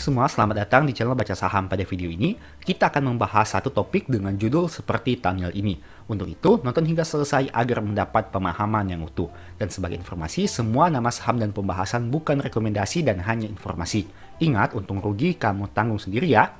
semua, selamat datang di channel Baca Saham. Pada video ini, kita akan membahas satu topik dengan judul seperti thumbnail ini. Untuk itu, nonton hingga selesai agar mendapat pemahaman yang utuh. Dan sebagai informasi, semua nama saham dan pembahasan bukan rekomendasi dan hanya informasi. Ingat, untung rugi kamu tanggung sendiri ya.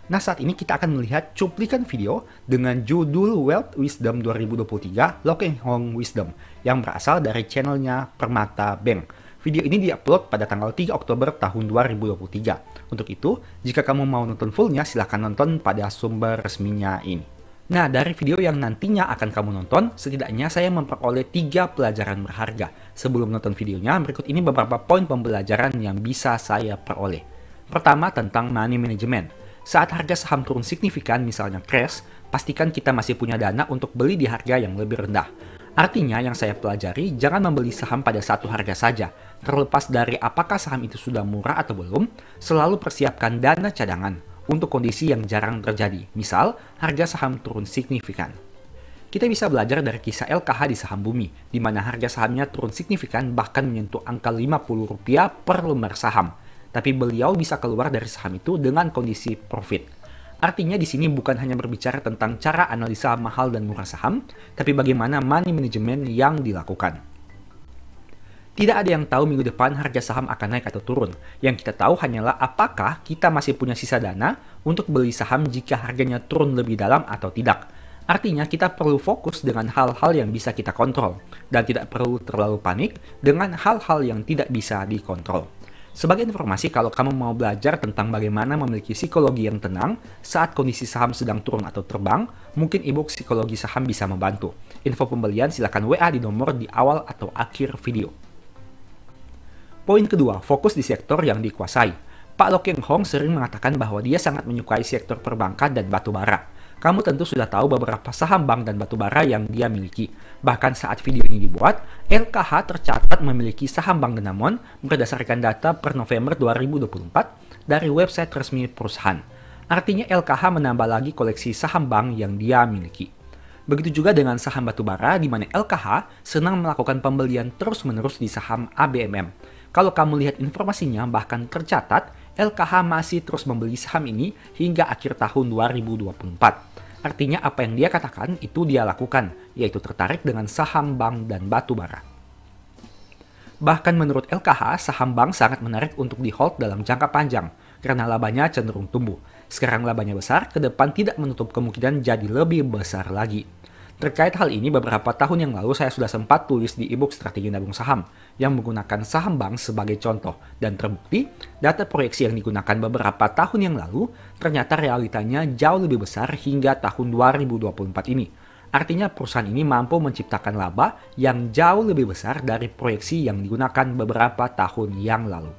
Nah, saat ini kita akan melihat cuplikan video dengan judul Wealth Wisdom 2023 Loh Keng Hong Wisdom yang berasal dari channelnya Permata Bank. Video ini diupload pada tanggal 3 Oktober tahun 2023. Untuk itu, jika kamu mau nonton fullnya, silahkan nonton pada sumber resminya ini. Nah, dari video yang nantinya akan kamu nonton, setidaknya saya memperoleh 3 pelajaran berharga. Sebelum nonton videonya, berikut ini beberapa poin pembelajaran yang bisa saya peroleh. Pertama, tentang money management. Saat harga saham turun signifikan, misalnya crash, pastikan kita masih punya dana untuk beli di harga yang lebih rendah. Artinya yang saya pelajari, jangan membeli saham pada satu harga saja. Terlepas dari apakah saham itu sudah murah atau belum, selalu persiapkan dana cadangan untuk kondisi yang jarang terjadi. Misal, harga saham turun signifikan. Kita bisa belajar dari kisah LKH di saham bumi, di mana harga sahamnya turun signifikan bahkan menyentuh angka Rp50 per lembar saham. Tapi beliau bisa keluar dari saham itu dengan kondisi profit. Artinya di sini bukan hanya berbicara tentang cara analisa mahal dan murah saham, tapi bagaimana money management yang dilakukan. Tidak ada yang tahu minggu depan harga saham akan naik atau turun. Yang kita tahu hanyalah apakah kita masih punya sisa dana untuk beli saham jika harganya turun lebih dalam atau tidak. Artinya kita perlu fokus dengan hal-hal yang bisa kita kontrol, dan tidak perlu terlalu panik dengan hal-hal yang tidak bisa dikontrol. Sebagai informasi, kalau kamu mau belajar tentang bagaimana memiliki psikologi yang tenang saat kondisi saham sedang turun atau terbang, mungkin ebook psikologi saham bisa membantu. Info pembelian silakan WA di nomor di awal atau akhir video. Poin kedua, fokus di sektor yang dikuasai. Pak Loh Keng Hong sering mengatakan bahwa dia sangat menyukai sektor perbankan dan batubara. Kamu tentu sudah tahu beberapa saham bank dan batubara yang dia miliki. Bahkan saat video ini dibuat, LKH tercatat memiliki saham Bank Danamon berdasarkan data per November 2024 dari website resmi perusahaan. Artinya LKH menambah lagi koleksi saham bank yang dia miliki. Begitu juga dengan saham batubara di mana LKH senang melakukan pembelian terus-menerus di saham ABMM. Kalau kamu lihat informasinya, bahkan tercatat LKH masih terus membeli saham ini hingga akhir tahun 2024. Artinya apa yang dia katakan itu dia lakukan, yaitu tertarik dengan saham bank dan batubara. Bahkan menurut LKH, saham bank sangat menarik untuk di-hold dalam jangka panjang, karena labanya cenderung tumbuh. Sekarang labanya besar, ke depan tidak menutup kemungkinan jadi lebih besar lagi. Terkait hal ini, beberapa tahun yang lalu saya sudah sempat tulis di ebook Strategi Nabung Saham yang menggunakan saham bank sebagai contoh. Dan terbukti, data proyeksi yang digunakan beberapa tahun yang lalu ternyata realitanya jauh lebih besar hingga tahun 2024 ini. Artinya perusahaan ini mampu menciptakan laba yang jauh lebih besar dari proyeksi yang digunakan beberapa tahun yang lalu.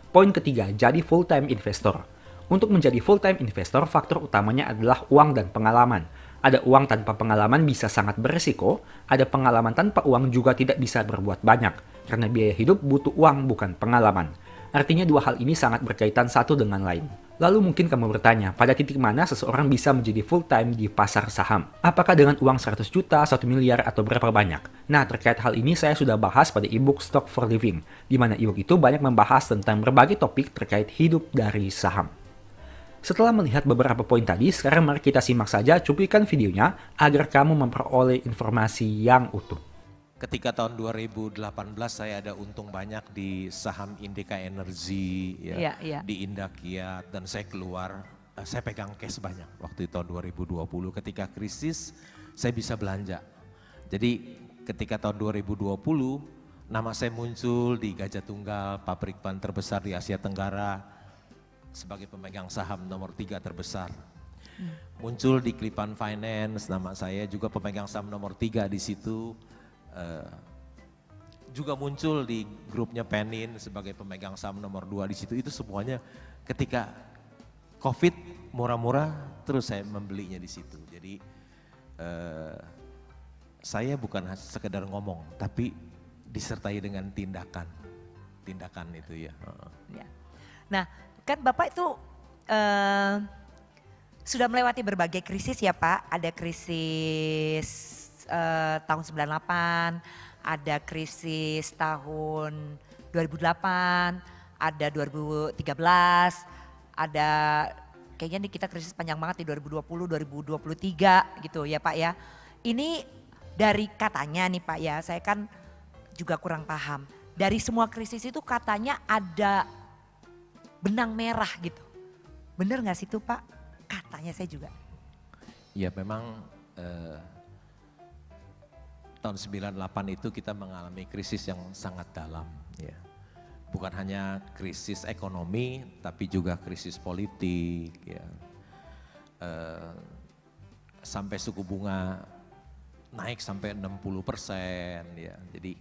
Poin ketiga, jadi full-time investor. Untuk menjadi full-time investor, faktor utamanya adalah uang dan pengalaman. Ada uang tanpa pengalaman bisa sangat beresiko, ada pengalaman tanpa uang juga tidak bisa berbuat banyak, karena biaya hidup butuh uang bukan pengalaman. Artinya dua hal ini sangat berkaitan satu dengan lain. Lalu mungkin kamu bertanya, pada titik mana seseorang bisa menjadi full-time di pasar saham? Apakah dengan uang 100 juta, 1 miliar, atau berapa banyak? Nah, terkait hal ini saya sudah bahas pada ebook Stock for Living, di mana ebook itu banyak membahas tentang berbagai topik terkait hidup dari saham. Setelah melihat beberapa poin tadi, sekarang mari kita simak saja cuplikan videonya agar kamu memperoleh informasi yang utuh. Ketika tahun 2018 saya ada untung banyak di saham Indika Energy, di Indakiat, dan saya keluar, saya pegang cash banyak waktu itu tahun 2020. Ketika krisis, saya bisa belanja. Jadi ketika tahun 2020, nama saya muncul di Gajah Tunggal, pabrik ban terbesar di Asia Tenggara, sebagai pemegang saham nomor 3 terbesar. Muncul di Klipan Finance, nama saya juga pemegang saham nomor 3 di situ. Juga muncul di grupnya Penin sebagai pemegang saham nomor 2 di situ. Itu semuanya ketika COVID murah-murah, terus saya membelinya di situ. Jadi saya bukan sekedar ngomong, tapi disertai dengan tindakan itu ya. Nah, kan Bapak itu sudah melewati berbagai krisis ya Pak. Ada krisis tahun 98, ada krisis tahun 2008, ada 2013, ada kayaknya nih kita krisis panjang banget di 2020, 2023 gitu ya Pak ya. Ini dari katanya nih Pak ya, saya kan juga kurang paham. Dari semua krisis itu katanya ada benang merah gitu. Bener gak sih itu Pak? Katanya saya juga. Ya memang tahun 98 itu kita mengalami krisis yang sangat dalam ya. Bukan hanya krisis ekonomi tapi juga krisis politik ya. Sampai suku bunga naik sampai 60% ya. Jadi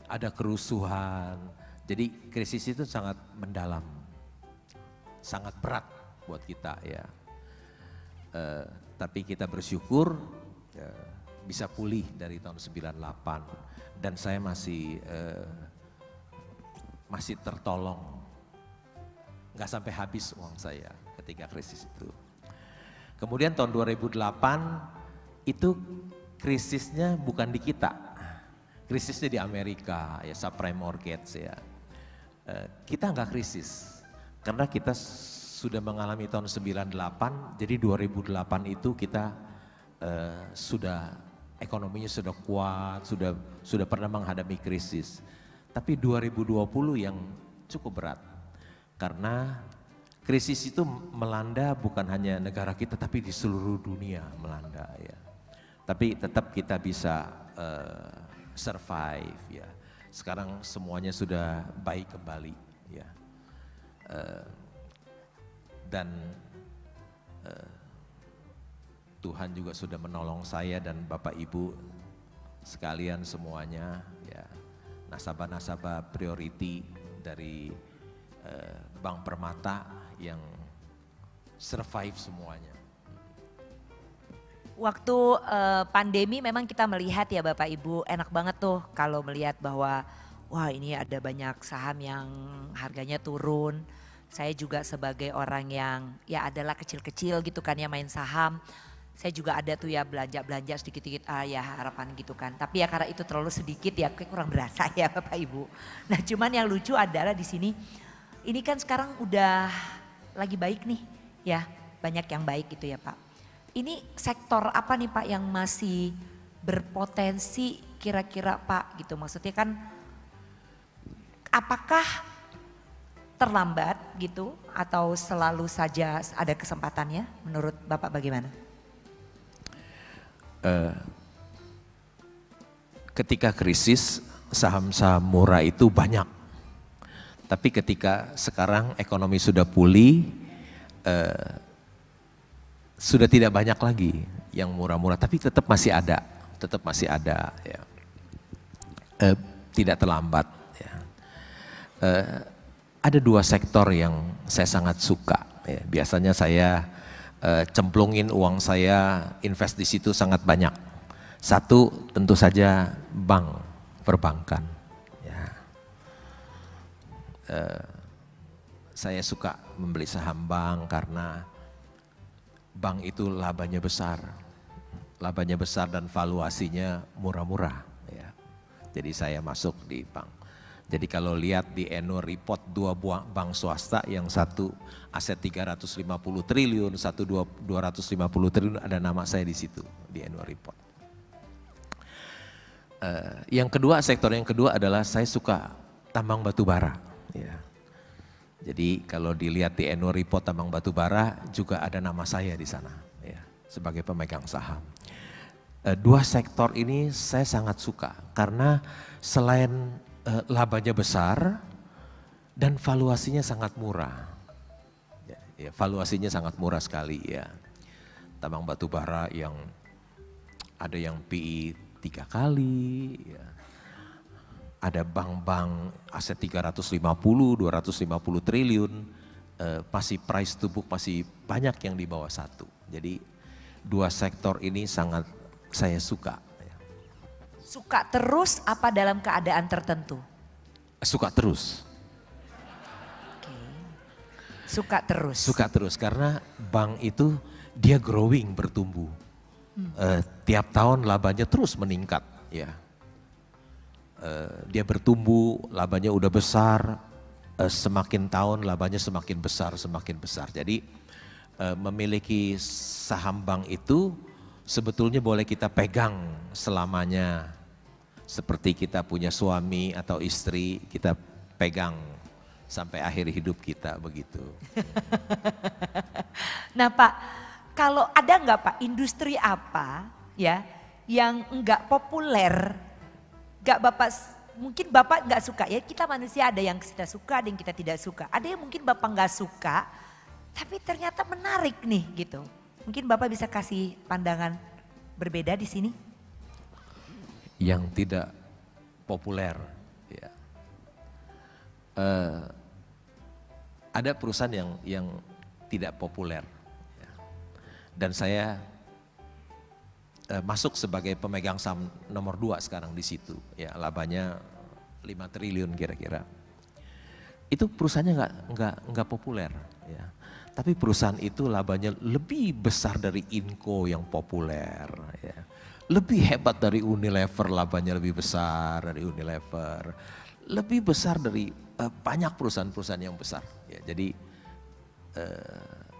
ada kerusuhan. Jadi krisis itu sangat mendalam. Sangat berat buat kita ya. Tapi kita bersyukur bisa pulih dari tahun 98 dan saya masih tertolong, nggak sampai habis uang saya ketika krisis itu. Kemudian tahun 2008 itu krisisnya bukan di kita, krisisnya di Amerika ya, subprime mortgage ya. Kita nggak krisis karena kita sudah mengalami tahun 98, jadi 2008 itu kita ekonominya sudah kuat, sudah pernah menghadapi krisis. Tapi 2020 yang cukup berat karena krisis itu melanda bukan hanya negara kita tapi di seluruh dunia melanda ya. Tapi tetap kita bisa survive ya. Sekarang semuanya sudah baik kembali ya. Dan Tuhan juga sudah menolong saya dan Bapak Ibu sekalian semuanya ya, nasabah-nasabah priority dari Bank Permata yang survive semuanya. Waktu pandemi memang kita melihat ya Bapak Ibu, enak banget tuh kalau melihat bahwa wah ini ada banyak saham yang harganya turun. Saya juga sebagai orang yang ya adalah kecil-kecil gitu kan ya main saham. Saya juga ada tuh ya belanja sedikit-sedikit ya harapan gitu kan. Tapi ya karena itu terlalu sedikit ya kayak kurang berasa ya Bapak Ibu. Nah cuman yang lucu adalah di sini ini kan sekarang udah lagi baik nih ya, banyak yang baik gitu ya Pak. Ini sektor apa nih Pak yang masih berpotensi kira-kira Pak gitu, maksudnya kan apakah terlambat gitu atau selalu saja ada kesempatannya, menurut Bapak bagaimana? Ketika krisis saham-saham murah itu banyak, tapi ketika sekarang ekonomi sudah pulih, sudah tidak banyak lagi yang murah-murah, tapi tetap masih ada ya. Tidak terlambat ya. Ada dua sektor yang saya sangat suka ya. Biasanya saya cemplungin uang saya, invest di situ sangat banyak. Satu tentu saja perbankan ya. Saya suka membeli saham bank karena bank itu labanya besar dan valuasinya murah-murah ya. Jadi saya masuk di bank. Jadi kalau lihat di annual report dua bank swasta, yang satu aset 350 triliun, satu 250 triliun, ada nama saya di situ di annual report. Yang kedua, sektor yang kedua adalah saya suka tambang batu bara ya. Jadi kalau dilihat di annual report tambang batu bara juga ada nama saya di sana ya, sebagai pemegang saham. Dua sektor ini saya sangat suka karena selain labanya besar dan valuasinya sangat murah. Ya, valuasinya sangat murah sekali ya. Tambang batu bara yang ada yang PI 3 kali ya. Ada bank-bank aset 350, 250 triliun, masih price to book masih banyak yang di bawah 1. Jadi dua sektor ini sangat saya suka. Suka terus apa dalam keadaan tertentu? Suka terus. Oke. Suka terus. Suka terus karena bank itu dia growing, bertumbuh. Tiap tahun labanya terus meningkat ya. Dia bertumbuh, labanya udah besar, semakin tahun labanya semakin besar, semakin besar. Jadi memiliki saham bank itu sebetulnya boleh kita pegang selamanya. Seperti kita punya suami atau istri, kita pegang sampai akhir hidup kita begitu. Nah Pak, kalau ada nggak Pak industri apa ya yang nggak populer, nggak Bapak, mungkin Bapak nggak suka ya, kita manusia ada yang kita suka, ada yang kita tidak suka. Ada yang mungkin Bapak nggak suka, tapi ternyata menarik nih gitu. Mungkin Bapak bisa kasih pandangan berbeda di sini? Yang tidak populer, ya. Ada perusahaan yang tidak populer, ya. Dan saya masuk sebagai pemegang saham nomor 2 sekarang di situ, ya, labanya 5 triliun kira-kira. Itu perusahaannya nggak populer, ya. Tapi perusahaan itu labanya lebih besar dari Inco yang populer, ya. Lebih hebat dari Unilever, labanya lebih besar dari Unilever. Lebih besar dari banyak perusahaan-perusahaan yang besar. Ya, jadi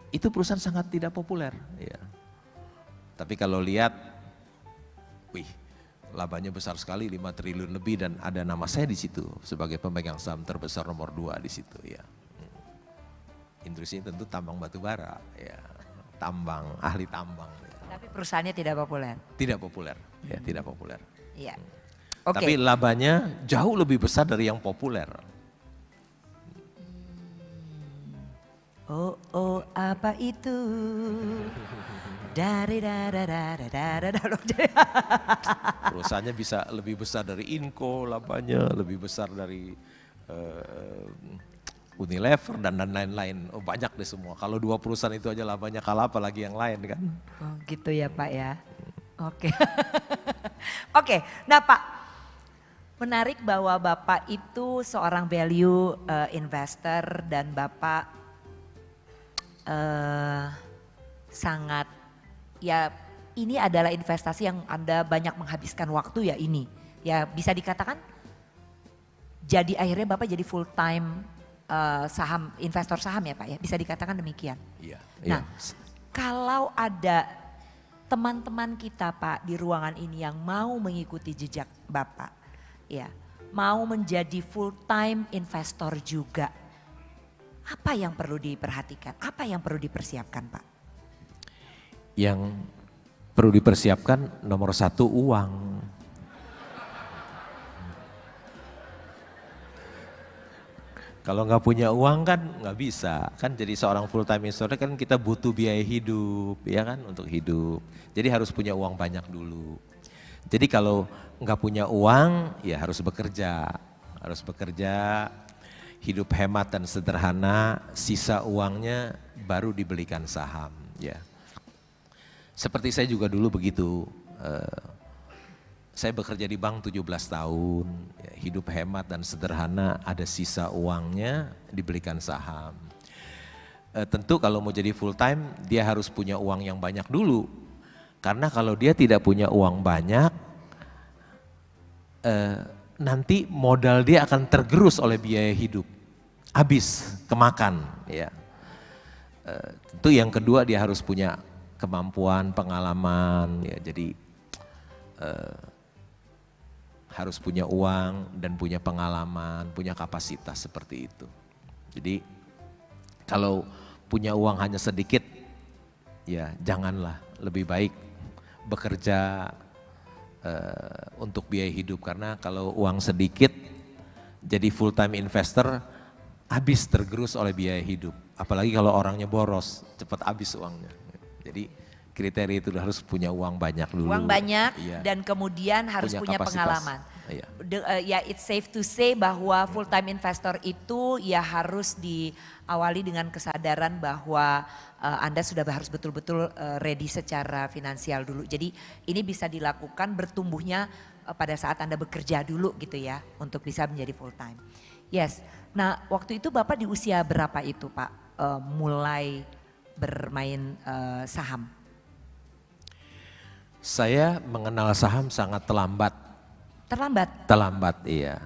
itu perusahaan sangat tidak populer. Ya. Tapi kalau lihat, wih, labanya besar sekali, 5 triliun lebih, dan ada nama saya di situ sebagai pemegang saham terbesar nomor 2 di situ. Ya. Industri tentu tambang batu bara, ya, ahli tambang. Ya. Tapi perusahaannya tidak populer. Tidak populer, ya, tidak populer. Iya. Okay. Tapi labanya jauh lebih besar dari yang populer. Oh oh apa itu? Perusahaannya bisa lebih besar dari Inco, labanya lebih besar dari Unilever dan lain-lain. Oh, banyak deh semua. Kalau 2 perusahaan itu aja labanya kalah, apalagi yang lain kan. Oh gitu ya Pak ya. Oke. Oke, nah Pak, menarik bahwa Bapak itu seorang value investor dan Bapak sangat, ya ini adalah investasi yang Anda banyak menghabiskan waktu ya ini. Ya bisa dikatakan jadi akhirnya Bapak jadi full time investor saham ya Pak ya, bisa dikatakan demikian. Iya. Nah, kalau ada teman-teman kita Pak di ruangan ini yang mau mengikuti jejak Bapak, ya, mau menjadi full time investor juga, apa yang perlu diperhatikan, apa yang perlu dipersiapkan Pak? Yang perlu dipersiapkan nomor 1 uang. Kalau nggak punya uang kan nggak bisa, kan jadi seorang full time investor kan kita butuh biaya hidup, ya kan, untuk hidup. Jadi harus punya uang banyak dulu. Jadi kalau nggak punya uang ya harus bekerja, hidup hemat dan sederhana, sisa uangnya baru dibelikan saham, ya. Seperti saya juga dulu begitu. Saya bekerja di bank 17 tahun, ya, hidup hemat dan sederhana, ada sisa uangnya dibelikan saham. Tentu kalau mau jadi full time dia harus punya uang yang banyak dulu. Karena kalau dia tidak punya uang banyak, nanti modal dia akan tergerus oleh biaya hidup. Habis, kemakan. Ya. Tentu yang kedua dia harus punya kemampuan, pengalaman, ya, jadi harus punya uang dan punya pengalaman, punya kapasitas seperti itu. Jadi kalau punya uang hanya sedikit, ya janganlah, lebih baik bekerja untuk biaya hidup. Karena kalau uang sedikit jadi full time investor, habis tergerus oleh biaya hidup. Apalagi kalau orangnya boros, cepat habis uangnya. Jadi kriteria itu harus punya uang banyak dulu. Uang banyak, iya. Dan kemudian harus punya pengalaman. Iya. Ya it's safe to say bahwa full time investor itu ya harus diawali dengan kesadaran bahwa Anda sudah harus betul-betul ready secara finansial dulu. Jadi ini bisa dilakukan bertumbuhnya pada saat Anda bekerja dulu gitu ya, untuk bisa menjadi full time. Yes, nah waktu itu Bapak di usia berapa itu Pak mulai bermain saham? Saya mengenal saham sangat terlambat. Terlambat? Terlambat, iya.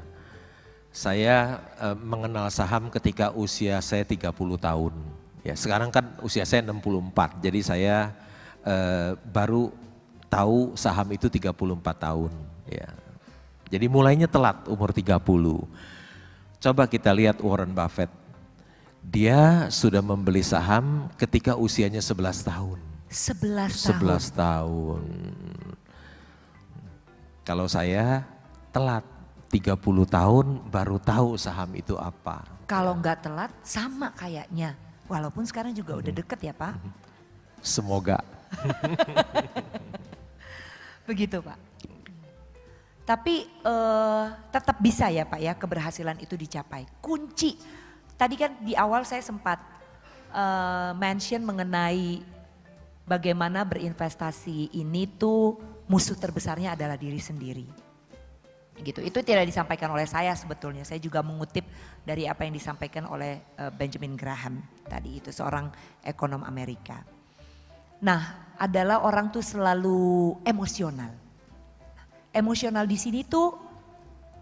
Saya mengenal saham ketika usia saya 30 tahun. Ya, sekarang kan usia saya 64, jadi saya baru tahu saham itu 34 tahun. Ya. Jadi mulainya telat umur 30. Coba kita lihat Warren Buffett. Dia sudah membeli saham ketika usianya 11 tahun. 11 tahun. Kalau saya telat 30 tahun baru tahu saham itu apa. Kalau nggak telat sama kayaknya. Walaupun sekarang juga udah deket ya Pak. Semoga. Begitu Pak. Tapi tetap bisa ya Pak ya keberhasilan itu dicapai. Kunci, tadi kan di awal saya sempat mention mengenai bagaimana berinvestasi ini tuh musuh terbesarnya adalah diri sendiri. Gitu. Itu tidak disampaikan oleh saya sebetulnya. Saya juga mengutip dari apa yang disampaikan oleh Benjamin Graham tadi itu, seorang ekonom Amerika. Nah, adalah orang tuh selalu emosional. Emosional di sini tuh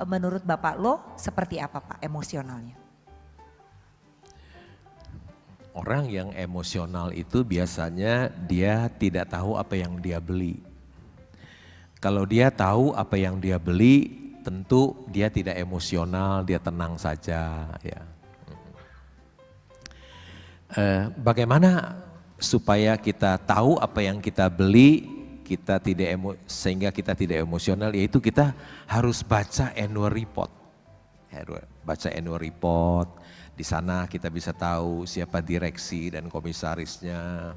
menurut Bapak lo seperti apa Pak emosionalnya? Orang yang emosional itu biasanya dia tidak tahu apa yang dia beli. Kalau dia tahu apa yang dia beli, tentu dia tidak emosional, dia tenang saja. Ya. Bagaimana supaya kita tahu apa yang kita beli, kita tidak sehingga kita tidak emosional, yaitu kita harus baca annual report. Baca annual report, di sana kita bisa tahu siapa direksi dan komisarisnya,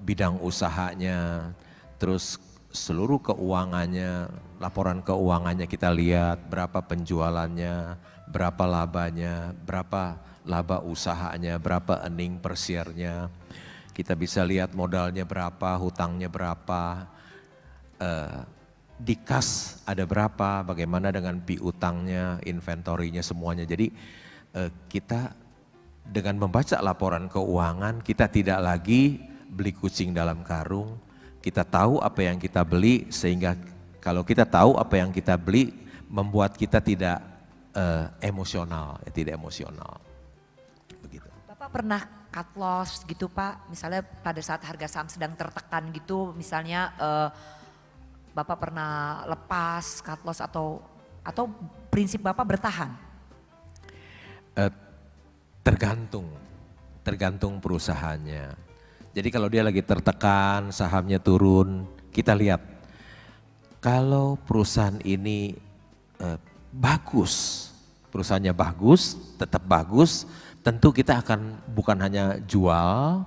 bidang usahanya, terus seluruh keuangannya, laporan keuangannya kita lihat, berapa penjualannya, berapa labanya, berapa laba usahanya, berapa earning per share-nya. Kita bisa lihat modalnya berapa, hutangnya berapa, di kas ada berapa, bagaimana dengan piutangnya, inventorinya semuanya. Jadi kita dengan membaca laporan keuangan, kita tidak lagi beli kucing dalam karung. Kita tahu apa yang kita beli, sehingga kalau kita tahu apa yang kita beli membuat kita tidak emosional, tidak emosional. Begitu. Bapak pernah cut loss gitu Pak, misalnya pada saat harga saham sedang tertekan gitu, misalnya Bapak pernah lepas cut loss atau prinsip Bapak bertahan? Tergantung perusahaannya. Jadi kalau dia lagi tertekan, sahamnya turun, kita lihat. Kalau perusahaan ini bagus, perusahaannya bagus, tetap bagus, tentu kita akan bukan hanya jual,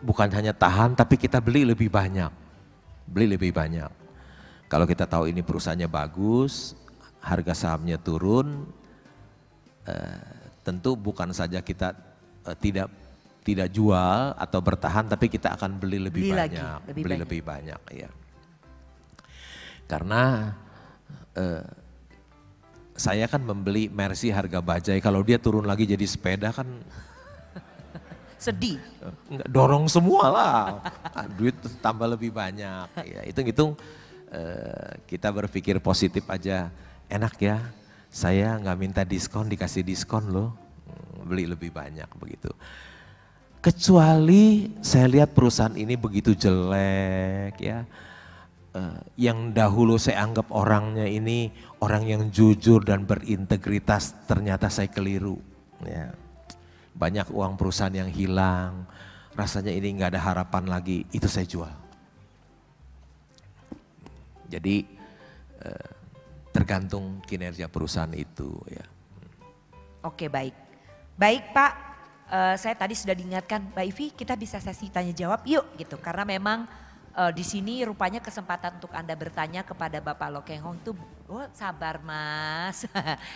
bukan hanya tahan, tapi kita beli lebih banyak. Beli lebih banyak. Kalau kita tahu ini perusahaannya bagus, harga sahamnya turun, tentu bukan saja kita tidak jual atau bertahan, tapi kita akan beli lebih banyak, lebih banyak, ya. Karena saya kan membeli Mercy harga bajai, kalau dia turun lagi jadi sepeda kan sedih. Dorong semua lah, duit tambah lebih banyak. Ya, hitung-hitung kita berpikir positif aja, enak ya. Saya nggak minta diskon, dikasih diskon loh, beli lebih banyak begitu. Kecuali saya lihat perusahaan ini begitu jelek ya, yang dahulu saya anggap orangnya ini orang yang jujur dan berintegritas, ternyata saya keliru. Ya. Banyak uang perusahaan yang hilang, rasanya ini nggak ada harapan lagi, itu saya jual. Jadi tergantung kinerja perusahaan itu ya. Oke, baik. Baik Pak, saya tadi sudah diingatkan Mbak Ivi, kita bisa sesi tanya jawab yuk gitu, karena memang di sini rupanya kesempatan untuk Anda bertanya kepada Bapak Loh Keng Hong tuh, oh sabar Mas,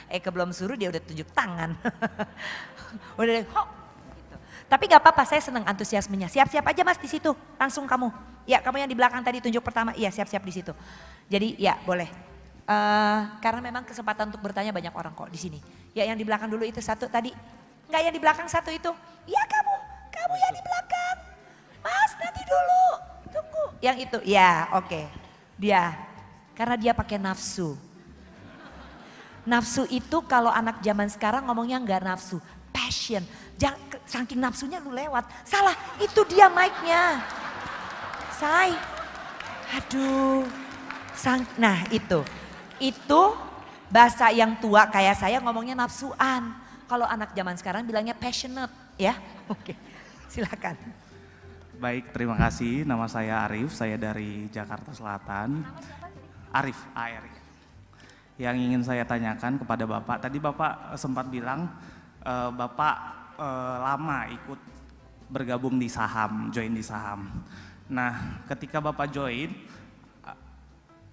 belum suruh dia udah tunjuk tangan. Udah deh, gitu. Tapi gak apa-apa, saya senang antusiasmenya. Siap-siap aja Mas di situ, langsung kamu. Ya kamu yang di belakang tadi tunjuk pertama, iya siap-siap di situ. Jadi ya boleh. Karena memang kesempatan untuk bertanya banyak orang kok di sini. Ya yang di belakang dulu itu satu tadi. Enggak, yang di belakang satu itu. Ya kamu yang di belakang. Mas nanti dulu, tunggu. Yang itu, ya oke. Dia, karena dia pakai nafsu. Nafsu itu kalau anak zaman sekarang ngomongnya nggak nafsu, passion. Jangan, saking nafsunya lu lewat. Salah, itu dia mic-nya. Say, aduh. Nah itu bahasa yang tua kayak saya ngomongnya nafsuan. Kalau anak zaman sekarang bilangnya passionate ya. Oke, silakan. Baik, terima kasih. Nama saya Arif, saya dari Jakarta Selatan. Arif, Arif. Yang ingin saya tanyakan kepada Bapak, tadi Bapak sempat bilang Bapak lama ikut bergabung di saham, join di saham. Nah, ketika Bapak join,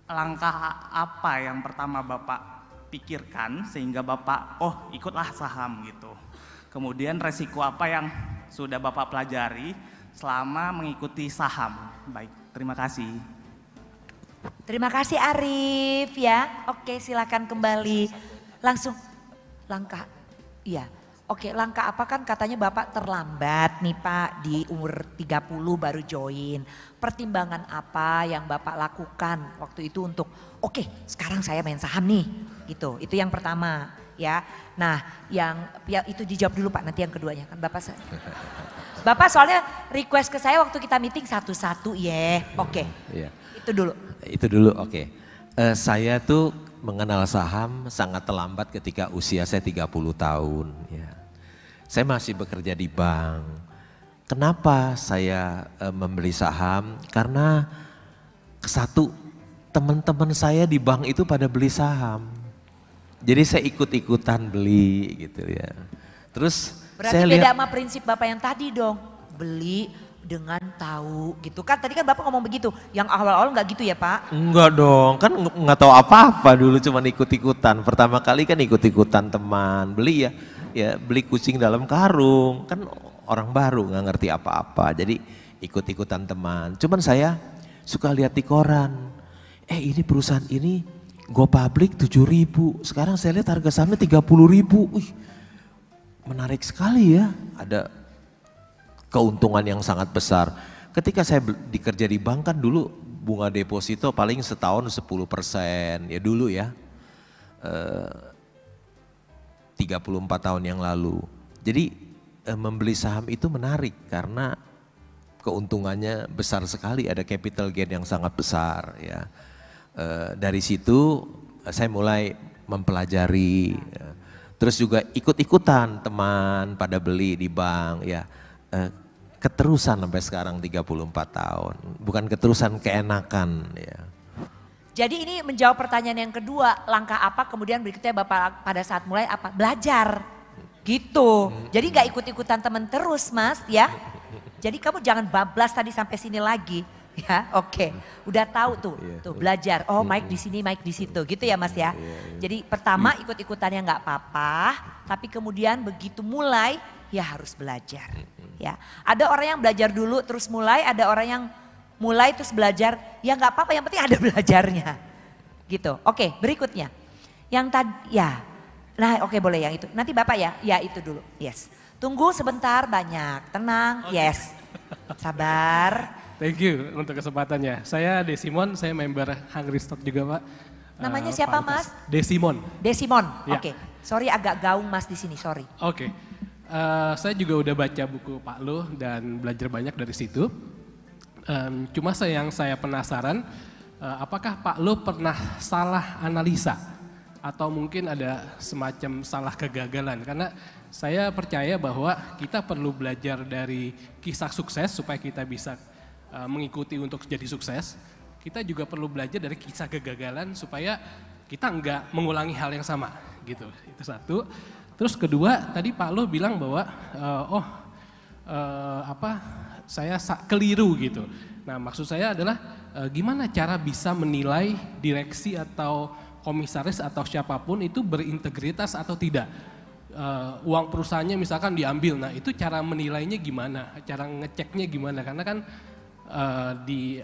langkah apa yang pertama Bapak pikirkan sehingga Bapak, oh ikutlah saham gitu. Kemudian resiko apa yang sudah Bapak pelajari selama mengikuti saham? Baik, terima kasih. Terima kasih Arif ya. Oke, silakan kembali. Langsung langkah. Iya. Oke, langkah apa kan katanya Bapak terlambat nih Pak di umur 30 baru join. Pertimbangan apa yang Bapak lakukan waktu itu untuk oke, sekarang saya main saham nih. Gitu. Itu yang pertama ya. Nah, yang ya itu dijawab dulu Pak, nanti yang keduanya kan Bapak soalnya request ke saya waktu kita meeting satu-satu ya. Oke. Iya. Itu dulu. Itu dulu, oke. Saya tuh mengenal saham sangat terlambat ketika usia saya 30 tahun. Ya. Saya masih bekerja di bank. Kenapa saya membeli saham? Karena satu, teman-teman saya di bank itu pada beli saham. Jadi saya ikut-ikutan beli gitu ya. Terus berarti saya beda lihat, sama prinsip Bapak yang tadi dong. Beli dengan tahu gitu kan. Tadi kan Bapak ngomong begitu. Yang awal-awal nggak gitu ya Pak? enggak dong, kan nggak tahu apa-apa dulu, cuman ikut-ikutan. Pertama kali kan ikut-ikutan teman, beli ya beli kucing dalam karung. Kan orang baru nggak ngerti apa-apa, jadi ikut-ikutan teman. Cuman saya suka lihat di koran, ini perusahaan ini go public 7.000, sekarang saya lihat harga sahamnya 30.000. Wih, menarik sekali ya, ada keuntungan yang sangat besar. Ketika saya dikerja di bank kan dulu bunga deposito paling setahun 10% ya dulu ya. 34 tahun yang lalu. Jadi membeli saham itu menarik karena keuntungannya besar sekali, ada capital gain yang sangat besar ya. Dari situ saya mulai mempelajari, terus juga ikut-ikutan teman pada beli di bank ya. Keterusan sampai sekarang 34 tahun, bukan keterusan, keenakan ya. Jadi ini menjawab pertanyaan yang kedua, langkah apa kemudian berikutnya Bapak pada saat mulai apa? Belajar gitu. Jadi gak ikut-ikutan teman terus Mas ya. Jadi kamu jangan bablas tadi sampai sini lagi ya. Oke, udah tahu tuh belajar. Oh Mike di sini, Mike di situ gitu ya Mas ya. Jadi pertama ikut-ikutannya gak apa-apa, tapi kemudian begitu mulai ya harus belajar. Ya, ada orang yang belajar dulu terus mulai, ada orang yang mulai terus belajar, ya nggak apa-apa, yang penting ada belajarnya, gitu. Oke, berikutnya, yang tadi ya, nah oke boleh yang itu. Nanti Bapak ya itu dulu, yes. Tunggu sebentar, banyak, tenang, yes. Sabar. Thank you untuk kesempatannya. Saya Desimon, saya member Hungry Stock juga Pak. Namanya siapa Mas? Desimon. Desimon, Ya. Oke. Sorry agak gaung Mas di sini, sorry. Oke. Saya juga udah baca buku Pak Lu dan belajar banyak dari situ. Cuma yang saya penasaran, apakah Pak Lu pernah salah analisa? Atau mungkin ada semacam salah kegagalan? Karena saya percaya bahwa kita perlu belajar dari kisah sukses supaya kita bisa mengikuti untuk jadi sukses. Kita juga perlu belajar dari kisah kegagalan supaya kita enggak mengulangi hal yang sama gitu. Itu satu. Terus kedua, tadi Pak Lu bilang bahwa saya keliru gitu. Nah maksud saya adalah gimana cara bisa menilai direksi atau komisaris atau siapapun itu berintegritas atau tidak. Uang perusahaannya misalkan diambil, nah itu cara menilainya gimana, cara ngeceknya gimana. Karena kan di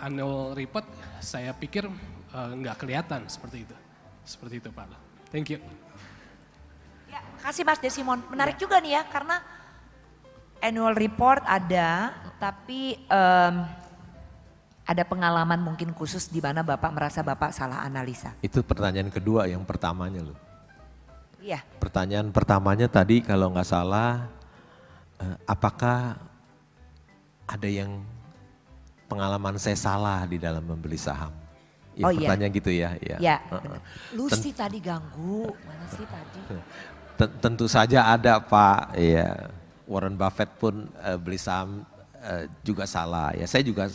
annual report saya pikir nggak kelihatan seperti itu. Seperti itu Pak Lu. Thank you. Ya, kasih Mas Desimon, menarik juga nih ya karena annual report ada, tapi Ada pengalaman mungkin khusus di mana Bapak merasa Bapak salah analisa? Itu pertanyaan kedua, yang pertamanya loh. Iya. Pertanyaan pertamanya tadi kalau nggak salah, apakah ada yang pengalaman saya salah di dalam membeli saham? Ya, pertanyaan gitu ya. Ya. Lucy tadi ganggu, mana sih tadi? Tentu saja ada Pak. Ya, Warren Buffett pun beli saham juga salah. Ya, saya juga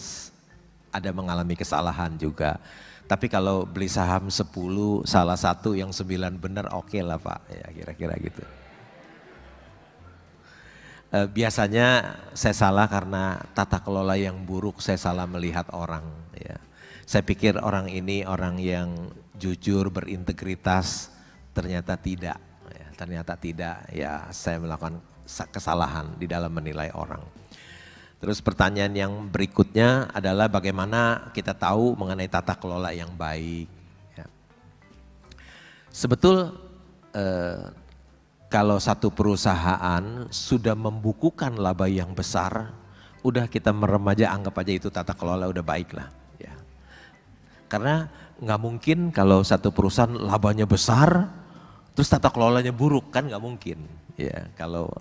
ada mengalami kesalahan juga. Tapi kalau beli saham 10, salah satu yang 9 benar, oke lah Pak, ya kira-kira gitu. Biasanya saya salah karena tata kelola yang buruk, saya salah melihat orang. Ya. Saya pikir orang ini orang yang jujur, berintegritas, ternyata tidak. Ya, ternyata tidak, ya saya melakukan kesalahan di dalam menilai orang. Terus pertanyaan yang berikutnya adalah bagaimana kita tahu mengenai tata kelola yang baik. Ya. Kalau satu perusahaan sudah membukukan laba yang besar, udah kita merem aja, anggap aja itu tata kelola udah baik lah. Ya. Karena nggak mungkin kalau satu perusahaan labanya besar, terus tata kelolanya buruk, kan nggak mungkin. Ya, kalau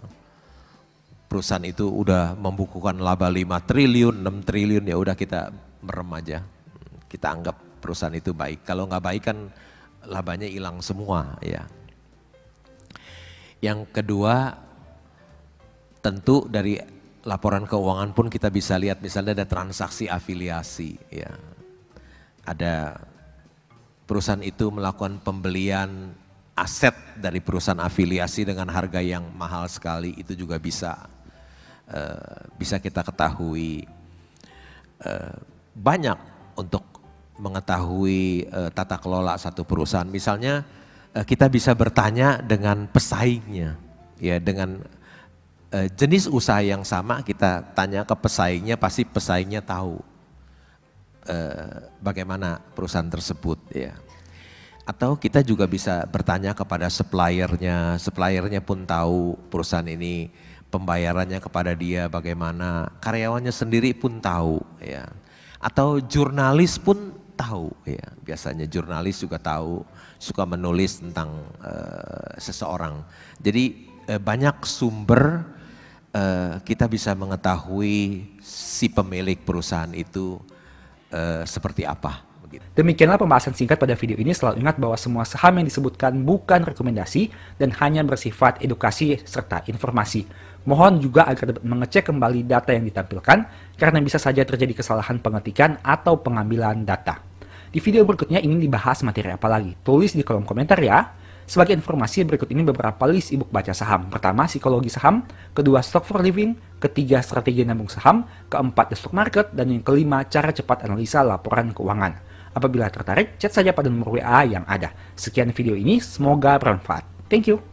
perusahaan itu udah membukukan laba 5 triliun, 6 triliun, ya udah kita merem aja. Kita anggap perusahaan itu baik. Kalau nggak baik kan labanya hilang semua, ya. Yang kedua, tentu dari laporan keuangan pun kita bisa lihat misalnya ada transaksi afiliasi, ya. Ada perusahaan itu melakukan pembelian aset dari perusahaan afiliasi dengan harga yang mahal sekali, itu juga bisa kita ketahui. Banyak untuk mengetahui tata kelola satu perusahaan. Misalnya kita bisa bertanya dengan pesaingnya, ya, dengan jenis usaha yang sama kita tanya ke pesaingnya, pasti pesaingnya tahu bagaimana perusahaan tersebut, ya. Atau kita juga bisa bertanya kepada suppliernya pun tahu perusahaan ini pembayarannya kepada dia bagaimana, karyawannya sendiri pun tahu, ya. Atau jurnalis pun tahu, ya. Biasanya jurnalis juga tahu, suka menulis tentang seseorang. Jadi banyak sumber kita bisa mengetahui si pemilik perusahaan itu seperti apa. Demikianlah pembahasan singkat pada video ini. Selalu ingat bahwa semua saham yang disebutkan bukan rekomendasi dan hanya bersifat edukasi serta informasi. Mohon juga agar dapat mengecek kembali data yang ditampilkan karena bisa saja terjadi kesalahan pengetikan atau pengambilan data. Di video berikutnya ingin dibahas materi apa lagi? Tulis di kolom komentar ya. Sebagai informasi, berikut ini beberapa list ebook baca saham. Pertama, psikologi saham. Kedua, stock for living. Ketiga, strategi nabung saham. Keempat, the stock market. Dan yang kelima, cara cepat analisa laporan keuangan. Apabila tertarik, chat saja pada nomor WA yang ada. Sekian video ini, semoga bermanfaat. Thank you.